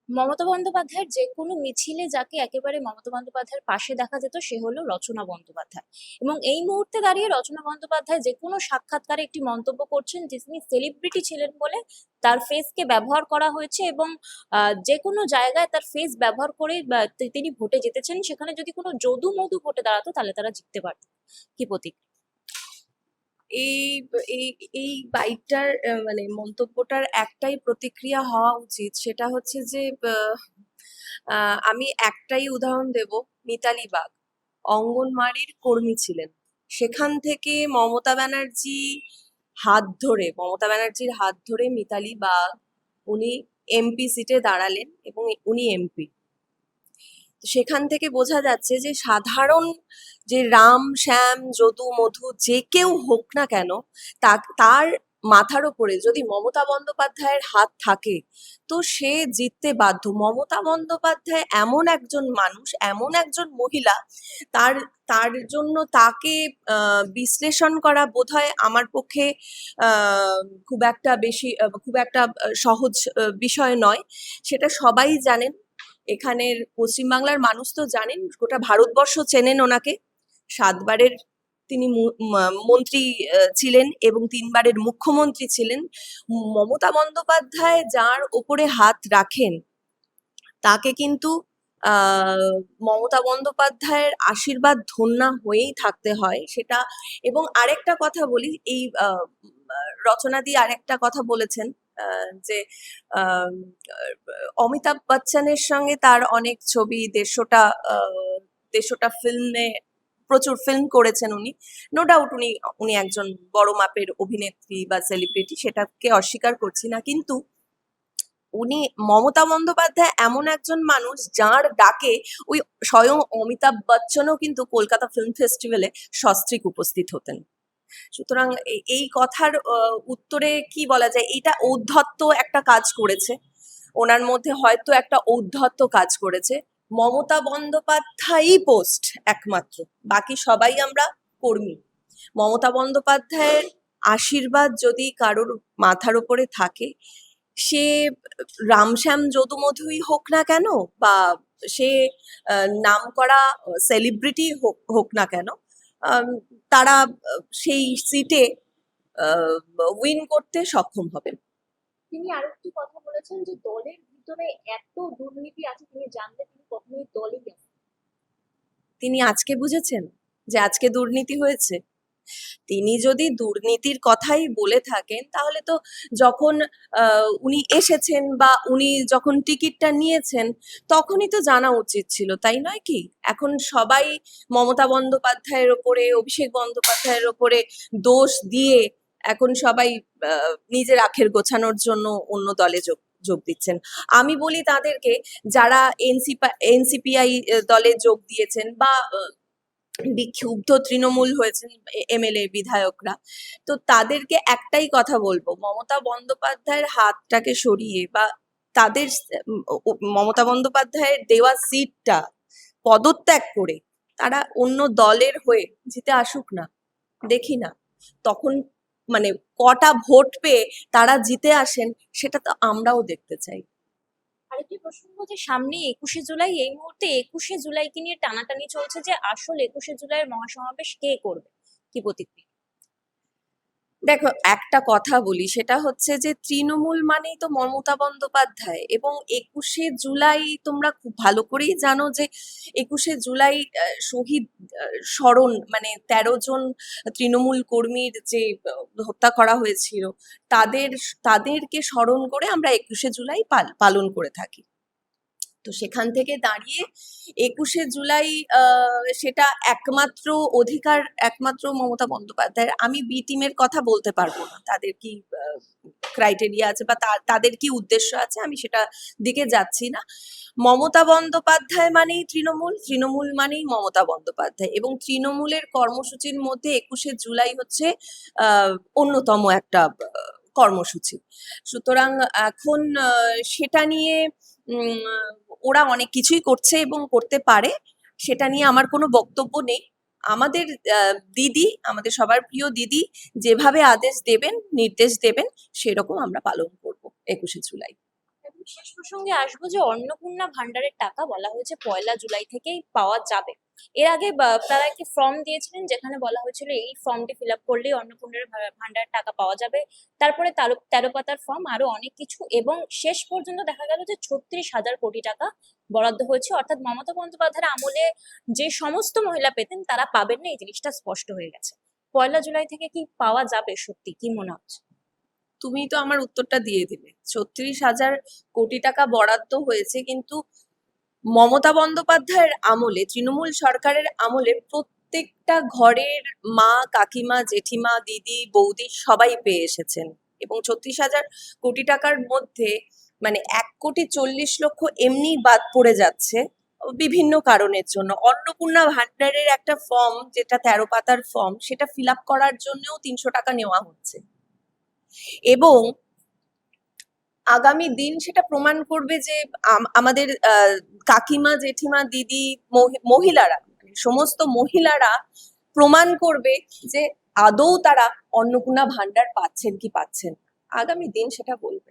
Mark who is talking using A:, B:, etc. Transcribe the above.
A: মমতা বন্দ্যোপাধ্যায়ের যে কোনো মিছিলে যাকে একেবারে মমতা বন্দ্যোপাধ্যায়ের পাশে দেখা যেত সে হলো রচনা বন্দ্যোপাধ্যায়। এবং এই মুহূর্তে দাঁড়িয়ে রচনা বন্দ্যোপাধ্যায় যে কোনো সাক্ষাৎকারে একটি মন্তব্য করছেন যে তিনি সেলিব্রিটি ছিলেন বলে তার ফেসকে ব্যবহার করা হয়েছে, এবং যে কোনো জায়গায় তার ফেস ব্যবহার করে তিনি ভোটে জিতেছেন। সেখানে যদি কোনো যদু মধু ভোটে দাঁড়াতো তাহলে তারা জিততে পারত। কি প্রতীক?
B: এই এই এই বাইকটার মানে মন্তব্যটার একটাই প্রতিক্রিয়া হওয়া উচিত, সেটা হচ্ছে যে আমি একটাই উদাহরণ দেব। মিতালি বাগ অঙ্গনওয়াড়ির কর্মী ছিলেন। সেখান থেকে মমতা ব্যানার্জির হাত ধরে মিতালি বাগ উনি এমপি সিটে দাঁড়ালেন এবং উনি এমপি। সেখান থেকে বোঝা যাচ্ছে যে সাধারণ যে রাম শ্যাম যদু মধু যে কেউ হোক না কেন, তার মাথার ওপরে যদি মমতা বন্দ্যোপাধ্যায়ের হাত থাকে তো সে জিততে বাধ্য। মমতা বন্দ্যোপাধ্যায় এমন একজন মানুষ, এমন একজন মহিলা, তার তার জন্য তাকে বিশ্লেষণ করা বোধহয় আমার পক্ষে খুব একটা সহজ বিষয় নয়। সেটা সবাই জানেন, এখানের পশ্চিমবাংলার মানুষ তো জানেন, গোটা ভারতবর্ষ চেনেন ওনাকে। 7বারের তিনি মন্ত্রী ছিলেন এবং 3বারের মুখ্যমন্ত্রী ছিলেন। মমতা বন্দ্যোপাধ্যায় যার ওপরে হাত রাখেন তাকে কিন্তু মমতা বন্দ্যোপাধ্যায়ের আশীর্বাদ ধন্যা হয়েই থাকতে হয় সেটা। এবং আরেকটা কথা বলি, এই রচনা দিয়ে আরেকটা কথা বলেছেন যে আহ, অমিতাভ বচ্চনের সঙ্গে তার অনেক ছবি, 150টা ফিল্মে প্রচুর ফিল্ম করেছেন উনি। নো ডাউট উনি উনি একজন বড় মাপের অভিনেত্রী বা সেলিব্রিটি, সেটাকে অস্বীকার করছি না, কিন্তু উনি মমতা বন্দ্যোপাধ্যায় এমন একজন মানুষ যার ডাকে ওই স্বয়ং অমিতাভ বচ্চনও কিন্তু কলকাতা ফিল্ম ফেস্টিভ্যালে সস্ত্রীক উপস্থিত হতেন। সুতরাং এই কথার উত্তরে কি বলা যায়, এটা ঔদ্ধত্য একটা কাজ করেছে ওনার মধ্যে, হয়তো একটা ঔদ্ধত্য কাজ করেছে। মমতা বন্দ্যোপাধ্যায়ই পোস্ট একমাত্র, বাকি সবাই আমরা কর্মী। মমতা বন্দ্যোপাধ্যায়ের আশীর্বাদ যদি কারোর মাথার উপরে থাকে, সে রামশ্যাম যদুমধুই হোক না কেন বা সে নামকরা সেলিব্রিটি হোক না কেন, আম, তারা সেই সিটে উইন করতে সক্ষম হবেন।
A: তিনি আরেকটি কথা বলেছেন যে দলের ভিতরে এত দুর্নীতি আছে তিনি জানলে তিনি কখনোই দলেই আসেন।
B: তিনি আজকে বুঝেছেন যে আজকে দুর্নীতি হয়েছে? তিনি যদি দুর্নীতির কথাই বলে থাকেন তাহলে তো যখন উনি এসেছেন বা উনি যখন টিকিটটা নিয়েছেন তখনই তো জানা উচিত ছিল, তাই নয় কি? এখন সবাই মমতা বন্দ্যোপাধ্যায়ের ওপরে, অভিষেক বন্দ্যোপাধ্যায়ের ওপরে দোষ দিয়ে এখন সবাই নিজের আখের গোছানোর জন্য অন্য দলে যোগ যোগ দিচ্ছেন। আমি বলি তাদেরকে, যারা এনসিপিআই দলে যোগ দিয়েছেন বা বিক্ষুব্ধ তৃণমূল হয়েছেন এমএলএ বিধায়করা, তো তাদেরকে একটাই কথা বলবো, মমতা বন্দ্যোপাধ্যায়ের হাতটাকে সরিয়ে বা তাদের মমতা বন্দ্যোপাধ্যায়ের দেওয়া সিটটা পদত্যাগ করে তারা অন্য দলের হয়ে জিতে আসুক না। দেখি না তখন মানে কটা ভোট পেয়ে তারা জিতে আসেন, সেটা তো আমরাও দেখতে চাই।
A: আরেকটি প্রসঙ্গ যে সামনে 21শে জুলাই, এই মুহূর্তে 21শে জুলাইকে নিয়ে টানাটানি চলছে যে আসল 21শে জুলাইয়ের মহাসমাবেশ কে করবে। কি প্রতিক্রিয়া?
B: দেখো, একটা কথা বলি, সেটা হচ্ছে যে তৃণমূল মানেই তো মমতা বন্দ্যোপাধ্যায়। এবং 21শে জুলাই তোমরা খুব ভালো করেই জানো যে 21শে জুলাই শহীদ স্মরণ, মানে 13 জন তৃণমূল কর্মীর যে হত্যা করা হয়েছিল, তাদের তাদেরকে স্মরণ করে আমরা 21শে জুলাই পালন করে থাকি। তো সেখান থেকে দাঁড়িয়ে 21শে জুলাই সেটা একমাত্র অধিকার একমাত্র মমতা বন্দ্যোপাধ্যায়ের। আমি বি টিমের কথা বলতে পারবো না, তাদের কি ক্রাইটেরিয়া আছে বা তাদের কি উদ্দেশ্য আছে, আমি সেটা দিকে যাচ্ছি না। মমতা বন্দ্যোপাধ্যায় মানেই তৃণমূল, তৃণমূল মানেই মমতা বন্দ্যোপাধ্যায়, এবং তৃণমূলের কর্মসূচির মধ্যে 21শে জুলাই হচ্ছে অন্যতম একটা কর্মসূচি। সুতরাং এখন সেটা নিয়ে ওরা অনেক কিছুই করছে এবং করতে পারে, সেটা নিয়ে আমার কোনো বক্তব্য নেই। আমাদের দিদি, আমাদের সবার প্রিয় দিদি যেভাবে আদেশ দেবেন, নির্দেশ দেবেন, সেরকম আমরা পালন করব 21শে জুলাই।
A: শেষ প্রসঙ্গে আসবো যে অন্নপূর্ণা ভান্ডারের টাকা বলা হয়েছে ১লা জুলাই থেকেই পাওয়া যাবে। এর আগে তারা একটি ফর্ম দিয়েছিলেন যেখানে বলা হয়েছিল এই ফর্মটি ফিল আপ করলেই অন্নপূর্ণার ভান্ডারের টাকা পাওয়া যাবে। তারপরে ১৩ পাতার ফর্ম, আরো অনেক কিছু, এবং শেষ পর্যন্ত দেখা গেল যে ৩৬,০০০ কোটি টাকা বরাদ্দ হয়েছে। অর্থাৎ মমতা বন্দ্যোপাধ্যায়ের আমলে যে সমস্ত মহিলা পেতেন তারা পাবেন না, এই জিনিসটা স্পষ্ট হয়ে গেছে। ১লা জুলাই থেকে কি পাওয়া যাবে, সত্যি কি মনে হচ্ছে?
B: তুমি তো আমার উত্তরটা দিয়ে দিলে। ৩৬,০০০ কোটি টাকা বরাদ্দ হয়েছে, কিন্তু মমতা বন্দ্যোপাধ্যায়ের আমলে, তৃণমূল সরকারের আমলে প্রত্যেকটা ঘরের মা, কাকিমা, জেঠিমা, দিদি, বৌদি সবাই পেয়ে এসেছেন। এবং ৩৬,০০০ কোটি টাকার মধ্যে মানে ১,৪০,০০,০০০ এমনি বাদ পড়ে যাচ্ছে বিভিন্ন কারণের জন্য। অন্নপূর্ণা ভান্ডারের একটা ফর্ম, যেটা ১৩ পাতার ফর্ম, সেটা ফিল আপ করার জন্যও ৩০০ টাকা নেওয়া হচ্ছে। এবং আগামী দিন সেটা প্রমাণ করবে যে আমাদের কাকিমা, জেঠিমা, দিদি, মহিলারা, মানে সমস্ত মহিলারা প্রমাণ করবে যে আদৌ তারা অন্নপূর্ণা ভান্ডার পাচ্ছেন কি পাচ্ছেন না। আগামী দিন সেটা বলবে।